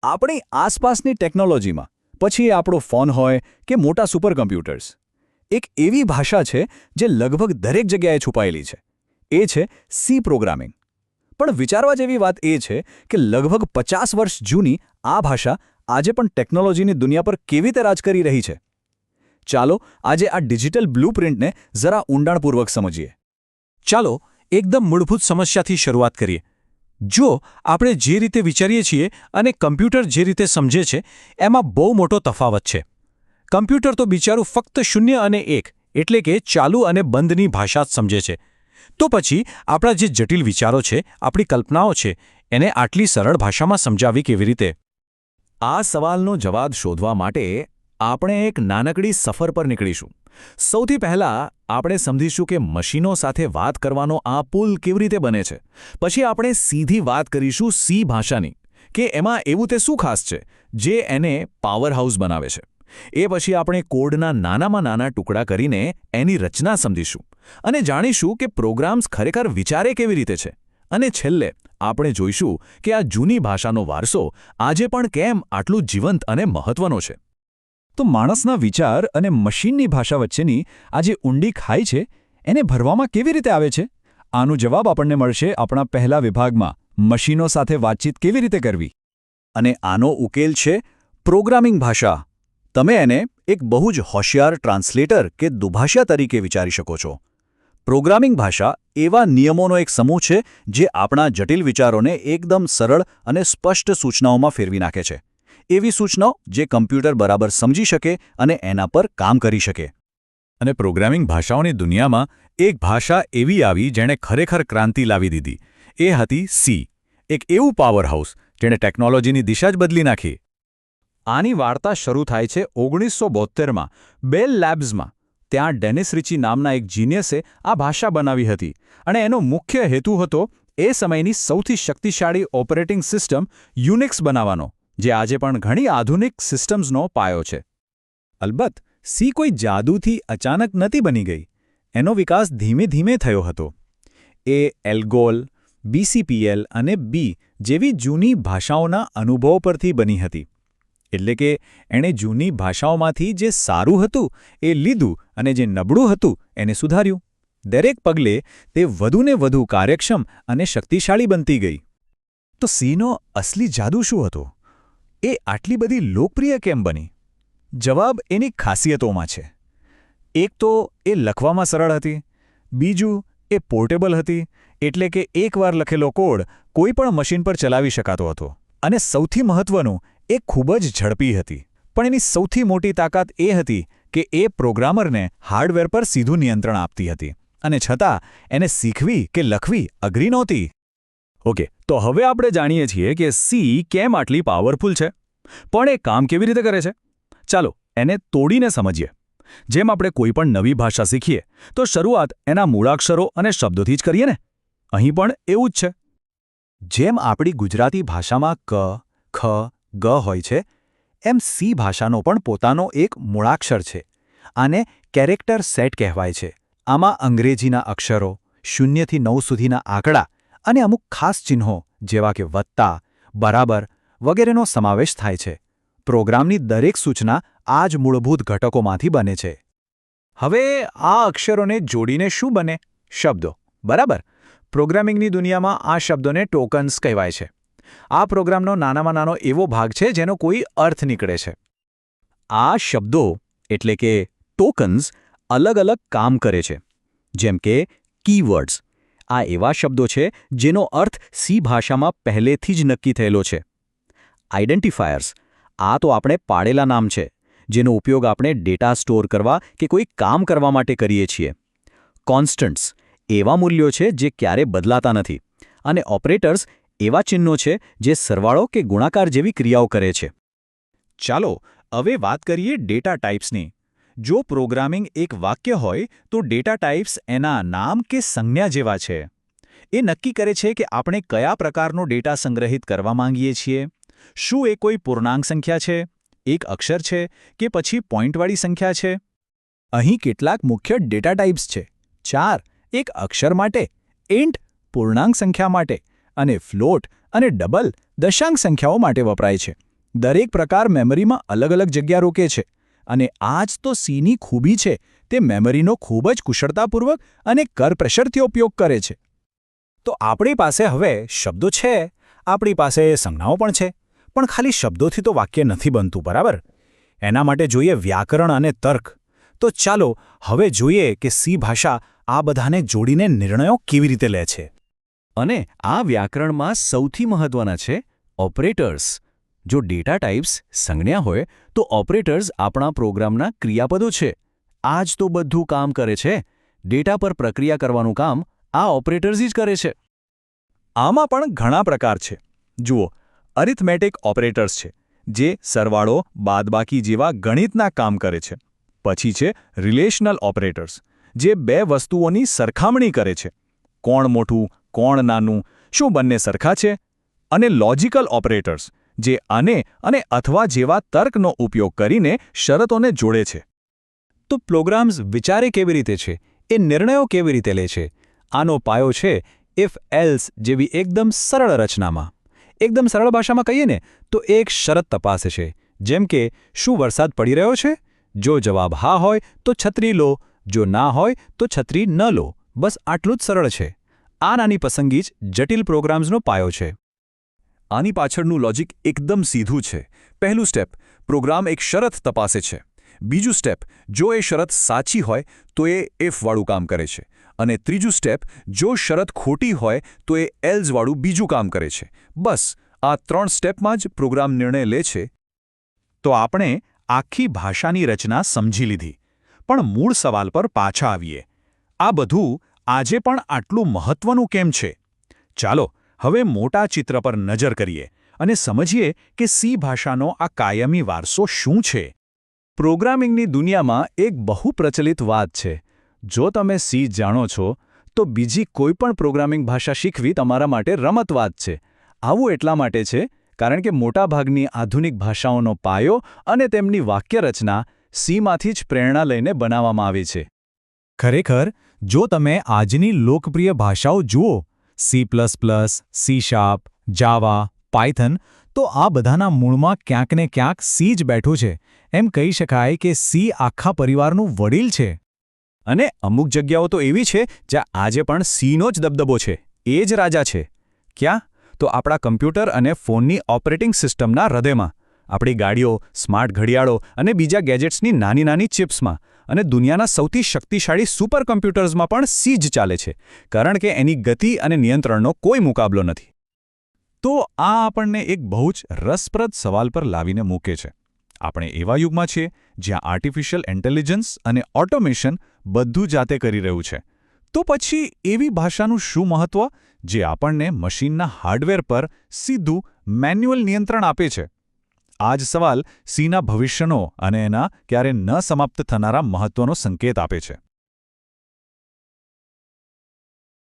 આપણી આસપાસની ટેકનોલોજીમાં, પછી એ આપણો ફોન હોય કે મોટા સુપર કમ્પ્યુટર્સ, એક એવી ભાષા છે જે લગભગ દરેક જગ્યાએ છુપાયેલી છે. એ છે સી પ્રોગ્રામિંગ. પણ વિચારવા જેવી વાત એ છે કે લગભગ 50 વર્ષ જૂની આ ભાષા આજે પણ ટેકનોલોજીની દુનિયા પર કેવી રીતે રાજ કરી રહી છે. ચાલો આજે આ ડિજિટલ બ્લૂપ્રિન્ટને જરા ઊંડાણપૂર્વક સમજીએ. ચાલો એકદમ મૂળભૂત સમસ્યાથી શરૂઆત કરીએ. જો આપણે જે રીતે વિચારીએ છીએ અને કમ્પ્યુટર જે રીતે સમજે છે એમાં બહુ મોટો તફાવત છે. કમ્પ્યુટર તો બિચારું ફક્ત 0 અને 1 એટલે કે ચાલુ અને બંધની ભાષા જ સમજે છે. તો પછી આપણા જે જટિલ વિચારો છે, આપણી કલ્પનાઓ છે, એને આટલી સરળ ભાષામાં સમજાવી કેવી રીતે? આ સવાલનો જવાબ શોધવા માટે આપણે એક નાનકડી સફર પર નીકળીશું. સૌથી પહેલાં આપણે સમજીશું કે મશીનો સાથે વાત કરવાનો આ પુલ કેવી રીતે બને છે. પછી આપણે સીધી વાત કરીશું સી ભાષાની, કે એમાં એવું તે શું ખાસ છે જે એને પાવરહાઉસ બનાવે છે. એ પછી આપણે કોડના નાનામાં નાના ટુકડા કરીને એની રચના સમજીશું અને જાણીશું કે પ્રોગ્રામ્સ ખરેખર વિચારે કેવી રીતે છે. અને છેલ્લે આપણે જોઈશું કે આ જૂની ભાષાનો વારસો આજે પણ કેમ આટલું જીવંત અને મહત્વનો છે. તો માણસના વિચાર અને મશીનની ભાષા વચ્ચેની આ જે ઊંડી ખાઈ છે એને ભરવામાં કેવી રીતે આવે છે? આનો જવાબ આપણને મળશે આપણા પહેલા વિભાગમાં, મશીનો સાથે વાતચીત કેવી રીતે કરવી. અને આનો ઉકેલ છે પ્રોગ્રામિંગ ભાષા. તમે એને એક બહુ જ હોશિયાર ટ્રાન્સલેટર કે દુભાષા તરીકે વિચારી શકો છો. પ્રોગ્રામિંગ ભાષા એવા નિયમોનો એક સમૂહ છે જે આપણા જટિલ વિચારોને એકદમ સરળ અને સ્પષ્ટ સૂચનાઓમાં ફેરવી નાખે છે. એવી સૂચનાઓ જે કમ્પ્યુટર બરાબર સમજી શકે અને એના પર કામ કરી શકે. અને પ્રોગ્રામિંગ ભાષાઓની દુનિયામાં એક ભાષા એવી આવી જેણે ખરેખર ક્રાંતિ લાવી દીધી. એ હતી સી, એક એવું પાવરહાઉસ જેણે ટેકનોલોજીની દિશા જ બદલી નાખી. આની વાર્તા શરૂ થાય છે 1972માં બેલ લેબ્સમાં. ત્યાં ડેનિસ રિચી નામના એક જીનિયસે આ ભાષા બનાવી હતી અને એનો મુખ્ય હેતુ હતો એ સમયની સૌથી શક્તિશાળી ઓપરેટિંગ સિસ્ટમ યુનિક્સ બનાવવાનો, જે આજે પણ ઘણી આધુનિક સિસ્ટમ્સનો પાયો છે. અલબત્ત સી કોઈ જાદુથી અચાનક નથી બની ગઈ. એનો વિકાસ ધીમે ધીમે થયો હતો. એ એલ્ગોલ, BCPL અને બી જેવી જૂની ભાષાઓના અનુભવો પરથી બની હતી. એટલે કે એણે જૂની ભાષાઓમાંથી જે સારું હતું એ લીધું અને જે નબળું હતું એને સુધાર્યું. દરેક પગલે તે વધુને વધુ કાર્યક્ષમ અને શક્તિશાળી બનતી ગઈ. તો સીનો અસલી જાદુ શું હતો? એ આટલી બધી લોકપ્રિય કેમ બની? જવાબ એની ખાસિયતોમાં છે. એક તો એ લખવામાં સરળ હતી. બીજું, એ પોર્ટેબલ હતી, એટલે કે એકવાર લખેલો કોડ કોઈ પણ મશીન પર ચલાવી શકાતો હતો. અને સૌથી મહત્વનું, એ ખૂબ જ ઝડપી હતી. પણ એની સૌથી મોટી તાકાત એ હતી કે એ પ્રોગ્રામરને હાર્ડવેર પર સીધું નિયંત્રણ આપતી હતી. અને છતાં એને શીખવી કે લખવી અઘરી નહોતી. ઓકે, તો હવે આપણે જાણીએ છીએ કે સી કેમ આટલી પાવરફુલ છે. પણ એ કામ કેવી રીતે કરે છે? ચાલો એને તોડીને સમજીએ. જેમ આપણે કોઈ પણ નવી ભાષા શીખીએ તો શરૂઆત એના મૂળાક્ષરો અને શબ્દોથી જ કરીએ ને. અહીં પણ એવું જ છે. જેમ આપણી ગુજરાતી ભાષામાં ક, ખ, ગ હોય છે, એમ સી ભાષાનો પણ પોતાનો એક મૂળાક્ષર છે. આને કેરેક્ટર સેટ કહેવાય છે. આમાં અંગ્રેજીના અક્ષરો, 0 થી 9 સુધીના આંકડા અને અમુક ખાસ ચિહ્નો જેવા કે વત્તા, બરાબર વગેરેનો સમાવેશ થાય છે. પ્રોગ્રામની દરેક સૂચના આ જ મૂળભૂત ઘટકોમાંથી બને છે. હવે આ અક્ષરોને જોડીને શું બને? શબ્દો, બરાબર? પ્રોગ્રામિંગની દુનિયામાં આ શબ્દોને ટોકન્સ કહેવાય છે. આ પ્રોગ્રામનો નાનામાં નાનો એવો ભાગ છે જેનો કોઈ અર્થ નીકળે છે. આ શબ્દો એટલે કે ટોકન્સ અલગ અલગ કામ કરે છે. જેમ કે કીવર્ડ્સ. આ એવા શબ્દો છે જેનો અર્થ સી ભાષામાં પહેલેથી જ નક્કી થયેલો છે. આઇડેન્ટિફાયર્સ. આ તો આપણે પાડેલા નામ છે જેનો ઉપયોગ આપણે ડેટા સ્ટોર કરવા કે કોઈ કામ કરવા માટે કરીએ છીએ. કોન્સ્ટન્ટ્સ. એવા મૂલ્યો છે જે ક્યારે બદલાતા નથી. અને ઓપરેટર્સ એવા ચિહ્નો છે જે સરવાળો કે ગુણાકાર જેવી ક્રિયાઓ કરે છે. ચાલો હવે વાત કરીએ ડેટા ટાઈપ્સની. જો પ્રોગ્રામિંગ એક વાક્ય હોય તો ડેટા ટાઈપ્સ એના નામ કે સંજ્ઞા જેવા છે. એ નક્કી કરે છે કે આપણે કયા પ્રકારનો ડેટા સંગ્રહિત કરવા માંગીએ છીએ. શું એ કોઈ પૂર્ણાંક સંખ્યા છે, એક અક્ષર છે કે પછી પોઇન્ટવાળી સંખ્યા છે? અહીં કેટલાક મુખ્ય ડેટા ટાઈપ્સ છે. 4 એક અક્ષર માટે, ઇન્ટ પૂર્ણાંક સંખ્યા માટે અને ફ્લોટ અને ડબલ દશાંક સંખ્યાઓ માટે વપરાય છે. દરેક પ્રકાર મેમરીમાં અલગ અલગ જગ્યા રોકે છે અને આ જ તો Cની ખૂબી છે. તે મેમરીનો ખૂબ જ કુશળતાપૂર્વક અને કરપ્રેશરથી ઉપયોગ કરે છે. તો આપણી પાસે હવે શબ્દો છે, આપણી પાસે સંજ્ઞાઓ પણ છે, પણ ખાલી શબ્દોથી તો વાક્ય નથી બનતું, બરાબર? એના માટે જોઈએ વ્યાકરણ અને તર્ક. તો ચાલો હવે જોઈએ કે સી ભાષા આ બધાને જોડીને નિર્ણયો કેવી રીતે લે છે. અને આ વ્યાકરણમાં સૌથી મહત્વના છે ઓપરેટર્સ. જો ડેટા ટાઈપ્સ સંજ્ઞા હોય તો ઓપરેટર્સ આપણા પ્રોગ્રામના ક્રિયાપદો છે. આ જ તો બધું કામ કરે છે. ડેટા પર પ્રક્રિયા કરવાનું કામ આ ઓપરેટર્સ જ કરે છે. આમાં પણ ઘણા પ્રકાર છે. જુઓ, અરિથમેટિક ઓપરેટર્સ છે, જે સરવાળો, બાદબાકી જેવા ગણિતના કામ કરે છે. પછી છે રિલેશનલ ઓપરેટર્સ, જે બે વસ્તુઓની સરખામણી કરે છે. કોણ મોટું, કોણ નાનું, શું બંને સરખા છે? અને લોજિકલ ઓપરેટર્સ, જે અને અથવા જેવા તર્કનો ઉપયોગ કરીને શરતોને જોડે છે. તો પ્રોગ્રામ્સ વિચારે કેવી રીતે છે, એ નિર્ણયો કેવી રીતે લે છે, આનો પાયો છે ઇફ એલ્સ જેવી એકદમ સરળ રચનામાં. એકદમ સરળ ભાષામાં કહીએ ને તો એક શરત તપાસે છે, જેમ કે શું વરસાદ પડી રહ્યો છે? જો જવાબ હા હોય તો છત્રી લો, જો ના હોય તો છત્રી ન લો. બસ આટલું જ સરળ છે. આ નાની પસંદગી જ જટિલ પ્રોગ્રામ્સનો પાયો છે. આની પાછળનું લોજિક એકદમ સીધું છે. પહેલું સ્ટેપ, પ્રોગ્રામ એક શરત તપાસે છે. બીજું સ્ટેપ, જો એ શરત સાચી હોય તો એ ઇફવાળું કામ કરે છે. અને ત્રીજું સ્ટેપ, જો શરત ખોટી હોય તો એ એલ્સવાળું બીજું કામ કરે છે. બસ આ 3 સ્ટેપમાં જ પ્રોગ્રામ નિર્ણય લે છે. તો આપણે આખી ભાષાની રચના સમજી લીધી, પણ મૂળ સવાલ પર પાછા આવીએ. આ બધું આજે પણ આટલું મહત્વનું કેમ છે? ચાલો હવે મોટા ચિત્ર પર નજર કરીએ અને સમજીએ કે સી ભાષાનો આ કાયમી વારસો શું છે. પ્રોગ્રામિંગની દુનિયામાં એક બહુ પ્રચલિત વાત છે, જો તમે સી જાણો છો તો બીજી કોઈ પણ પ્રોગ્રામિંગ ભાષા શીખવી તમારા માટે રમત વાત છે. આવું એટલા માટે છે કારણ કે મોટાભાગની આધુનિક ભાષાઓનો પાયો અને તેમની વાક્યરચના સીમાંથી જ પ્રેરણા લઈને બનાવવામાં આવી છે. ખરેખર, જો તમે આજની લોકપ્રિય ભાષાઓ જુઓ, C++, C#, જાવા, પાયથન, તો આ બધાના મૂળમાં ક્યાંક ને ક્યાંક સી જ બેઠું છે. એમ કહી શકાય કે સી આખા પરિવારનું વડીલ છે. અને અમુક જગ્યાઓ તો એવી છે જ્યાં આજે પણ સીનો જ દબદબો છે, એ જ રાજા છે. ક્યાં? તો આપણા કમ્પ્યુટર અને ફોનની ઓપરેટિંગ સિસ્ટમના હૃદયમાં, આપણી ગાડીઓ, સ્માર્ટ ઘડિયાળો અને બીજા ગેજેટ્સની નાની નાની ચિપ્સમાં, અને દુનિયાના સૌથી શક્તિશાળી સુપર કમ્પ્યુટર્સમાં પણ સી જ ચાલે છે, કારણ કે એની ગતિ અને નિયંત્રણનો કોઈ મુકાબલો નથી. તો આ આપણને એક બહુ જ રસપ્રદ સવાલ પર લાવીને મૂકે છે. આપણે એવા યુગમાં છીએ જ્યાં આર્ટિફિશિયલ ઇન્ટેલિજન્સ અને ઓટોમેશન બધું જાતે કરી રહ્યું છે. તો પછી એવી ભાષાનું શું મહત્વ જે આપણને મશીનના હાર્ડવેર પર સીધું મેન્યુઅલ નિયંત્રણ આપે છે? આ જ સવાલ સીના ભવિષ્યનો અને એના ક્યારે ન સમાપ્ત થનારા મહત્વનો સંકેત આપે છે.